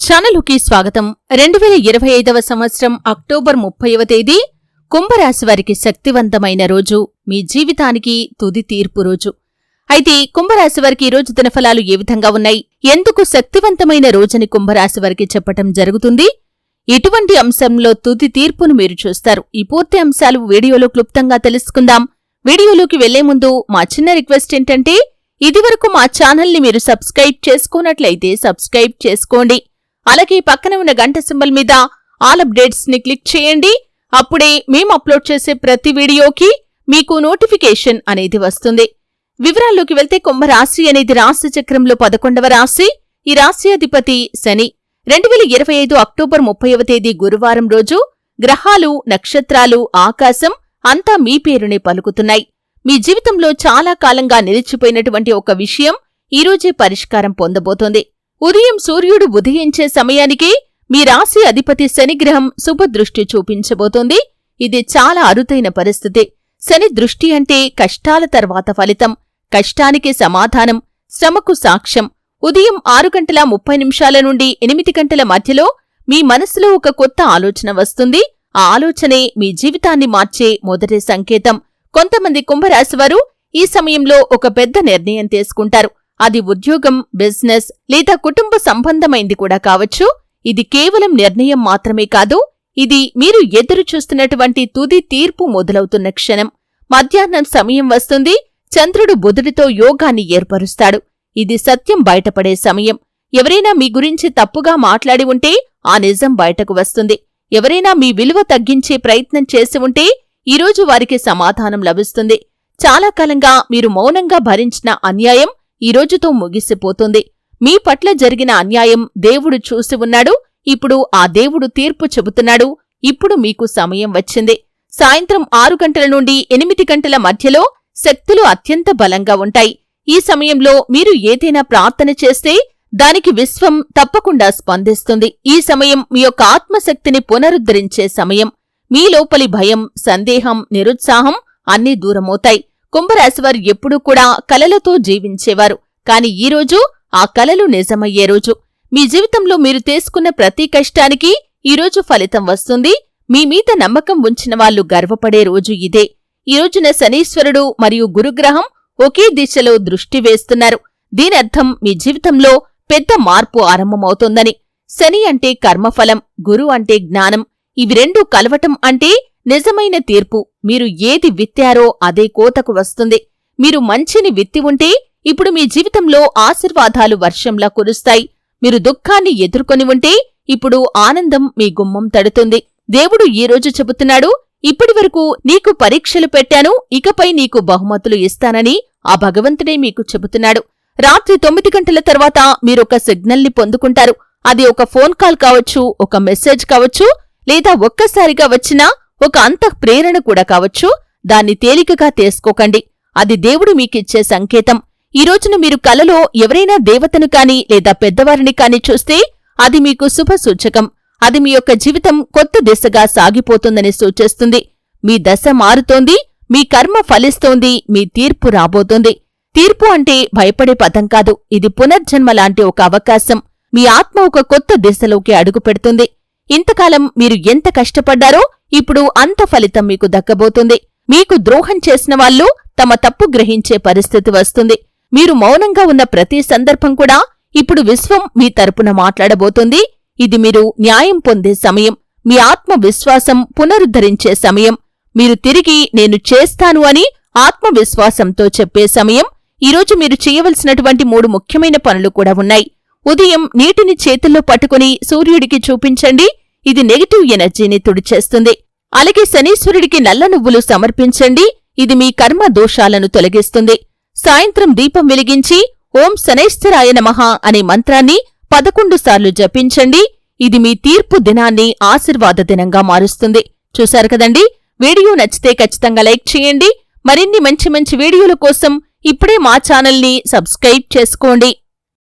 ఛానలుకి స్వాగతం. 2025వ సంవత్సరం అక్టోబర్ 30వ తేదీ కుంభరాశి వారికి శక్తివంతమైన రోజు, మీ జీవితానికి తుది తీర్పు రోజు. అయితే కుంభరాశి వారికి ఈ రోజు దినఫలాలు ఏ విధంగా ఉన్నాయి, ఎందుకు శక్తివంతమైన రోజని కుంభరాశి వారికి చెప్పటం జరుగుతుంది, ఇటువంటి అంశంలో తుది తీర్పును మీరు చూస్తారు. ఈ పూర్తి అంశాలు వీడియోలో క్లుప్తంగా తెలుసుకుందాం. వీడియోలోకి వెళ్లే ముందు మా చిన్న రిక్వెస్ట్ ఏంటంటే, ఇదివరకు మా ఛానల్ని మీరు సబ్స్క్రైబ్ చేసుకున్నట్లయితే సబ్స్క్రైబ్ చేసుకోండి. అలాగే పక్కన ఉన్న గంట సింబల్ మీద ఆల్ అప్డేట్స్ ని క్లిక్ చేయండి. అప్పుడే మేము అప్లోడ్ చేసే ప్రతి వీడియోకి మీకు నోటిఫికేషన్ అనేది వస్తుంది. వివరాల్లోకి వెళ్తే, కుంభరాశి అనేది రాశి చక్రంలో 11వ రాశి. ఈ రాశి అధిపతి శని. 2025 అక్టోబర్ 30వ తేదీ గురువారం రోజు గ్రహాలు, నక్షత్రాలు, ఆకాశం అంతా మీ పేరునే పలుకుతున్నాయి. మీ జీవితంలో చాలా కాలంగా నిలిచిపోయినటువంటి ఒక విషయం ఈరోజే పరిష్కారం పొందబోతోంది. ఉదయం సూర్యుడు ఉదయించే సమయానికి మీ రాశి అధిపతి శనిగ్రహం శుభదృష్టి చూపించబోతోంది. ఇది చాలా అరుదైన పరిస్థితి. శని దృష్టి అంటే కష్టాల తర్వాత ఫలితం, కష్టానికి సమాధానం, శ్రమకు సాక్ష్యం. ఉదయం 6:30 నుండి 8 గంటల మధ్యలో మీ మనసులో ఒక కొత్త ఆలోచన వస్తుంది. ఆ ఆలోచనే మీ జీవితాన్ని మార్చే మొదటి సంకేతం. కొంతమంది కుంభరాశివారు ఈ సమయంలో ఒక పెద్ద నిర్ణయం తీసుకుంటారు. అది ఉద్యోగం, బిజినెస్ లేదా కుటుంబ సంబంధమైంది కూడా కావచ్చు. ఇది కేవలం నిర్ణయం మాత్రమే కాదు, ఇది మీరు ఎదురు చూస్తున్నటువంటి తుది తీర్పు మొదలవుతున్న క్షణం. మధ్యాహ్నం సమయం వస్తుంది. చంద్రుడు బుధుడితో యోగాన్ని ఏర్పరుస్తాడు. ఇది సత్యం బయటపడే సమయం. ఎవరైనా మీ గురించి తప్పుగా మాట్లాడి ఉంటే ఆ నిజం బయటకు వస్తుంది. ఎవరైనా మీ విలువ తగ్గించే ప్రయత్నం చేసి ఉంటే ఈరోజు వారికి సమాధానం లభిస్తుంది. చాలా కాలంగా మీరు మౌనంగా భరించిన అన్యాయం ఈ రోజుతో ముగిసిపోతుంది. మీ పట్ల జరిగిన అన్యాయం దేవుడు చూసి ఉన్నాడు. ఇప్పుడు ఆ దేవుడు తీర్పు చెబుతున్నాడు. ఇప్పుడు మీకు సమయం వచ్చింది. సాయంత్రం 6 నుండి 8 గంటల మధ్యలో శక్తులు అత్యంత బలంగా ఉంటాయి. ఈ సమయంలో మీరు ఏదైనా ప్రార్థన చేస్తే దానికి విశ్వం తప్పకుండా స్పందిస్తుంది. ఈ సమయం మీ యొక్క ఆత్మశక్తిని పునరుద్ధరించే సమయం. మీ లోపలి భయం, సందేహం, నిరుత్సాహం అన్నీ దూరమవుతాయి. కుంభరాశివారు ఎప్పుడూ కూడా కలలతో జీవించేవారు. కాని ఈరోజు ఆ కలలు నిజమయ్యే రోజు. మీ జీవితంలో మీరు తీసుకున్న ప్రతి కష్టానికి ఈరోజు ఫలితం వస్తుంది. మీ మీద నమ్మకం ఉంచిన వాళ్లు గర్వపడే రోజు ఇదే. ఈ రోజున శనీశ్వరుడు మరియు గురుగ్రహం ఒకే దిశలో దృష్టి వేస్తున్నారు. దీనర్థం మీ జీవితంలో పెద్ద మార్పు ఆరంభమవుతోందని. శని అంటే కర్మఫలం, గురు అంటే జ్ఞానం. ఇవి రెండూ కలవటం అంటే నిజమైన తీర్పు. మీరు ఏది విత్తారో అదే కోతకు వస్తుంది. మీరు మంచిని విత్తి ఉంటే ఇప్పుడు మీ జీవితంలో ఆశీర్వాదాలు వర్షంలా కురుస్తాయి. మీరు దుఃఖాన్ని ఎదుర్కొని ఉంటే ఇప్పుడు ఆనందం మీ గుమ్మం తడుతుంది. దేవుడు ఈరోజు చెబుతున్నాడు, ఇప్పటివరకు నీకు పరీక్షలు పెట్టాను, ఇకపై నీకు బహుమతులు ఇస్తానని ఆ భగవంతుడే మీకు చెబుతున్నాడు. రాత్రి 9 గంటల తర్వాత మీరొక సిగ్నల్ని పొందుకుంటారు. అది ఒక ఫోన్ కాల్ కావచ్చు, ఒక మెసేజ్ కావచ్చు, లేదా ఒక్కసారిగా వచ్చినా ఒక అంతఃప్రేరణ కూడా కావచ్చు. దాన్ని తేలికగా తీసుకోకండి. అది దేవుడు మీకిచ్చే సంకేతం. ఈ రోజున మీరు కలలో ఎవరైనా దేవతను కాని లేదా పెద్దవారిని కాని చూస్తే అది మీకు శుభ సూచకం. అది మీ యొక్క జీవితం కొత్త దిశగా సాగిపోతుందని సూచిస్తుంది. మీ దశ మారుతోంది, మీ కర్మ ఫలిస్తోంది, మీ తీర్పు రాబోతోంది. తీర్పు అంటే భయపడే పదం కాదు, ఇది పునర్జన్మ లాంటి ఒక అవకాశం. మీ ఆత్మ ఒక కొత్త దిశలోకి అడుగు పెడుతుంది. ఇంతకాలం మీరు ఎంత కష్టపడ్డారో ఇప్పుడు అంత ఫలితం మీకు దక్కబోతుంది. మీకు ద్రోహం చేసిన వాళ్లు తమ తప్పు గ్రహించే పరిస్థితి వస్తుంది. మీరు మౌనంగా ఉన్న ప్రతి సందర్భం కూడా ఇప్పుడు విశ్వం మీ తరపున మాట్లాడబోతుంది. ఇది మీరు న్యాయం పొందే సమయం, మీ ఆత్మవిశ్వాసం పునరుద్ధరించే సమయం. మీరు తిరిగి నేను చేస్తాను అని ఆత్మవిశ్వాసంతో చెప్పే సమయం. ఈరోజు మీరు చేయవలసినటువంటి 3 ముఖ్యమైన పనులు కూడా ఉన్నాయి. ఉదయం నీటిని చేతుల్లో పట్టుకుని సూర్యుడికి చూపించండి. ఇది నెగటివ్ ఎనర్జీని తుడిచేస్తుంది. అలాగే శనీశ్వరుడికి నల్ల నువ్వులు సమర్పించండి. ఇది మీ కర్మ దోషాలను తొలగిస్తుంది. సాయంత్రం దీపం వెలిగించి ఓం శనైశ్వరాయ నమః అనే మంత్రాన్ని 11 సార్లు జపించండి. ఇది మీ తీర్పు దినాన్ని ఆశీర్వాద దినంగా మారుస్తుంది. చూశారు కదండి. వీడియో నచ్చితే ఖచ్చితంగా లైక్ చేయండి. మరిన్ని మంచి మంచి వీడియోల కోసం ఇప్పుడే మా ఛానల్ని సబ్స్క్రైబ్ చేసుకోండి.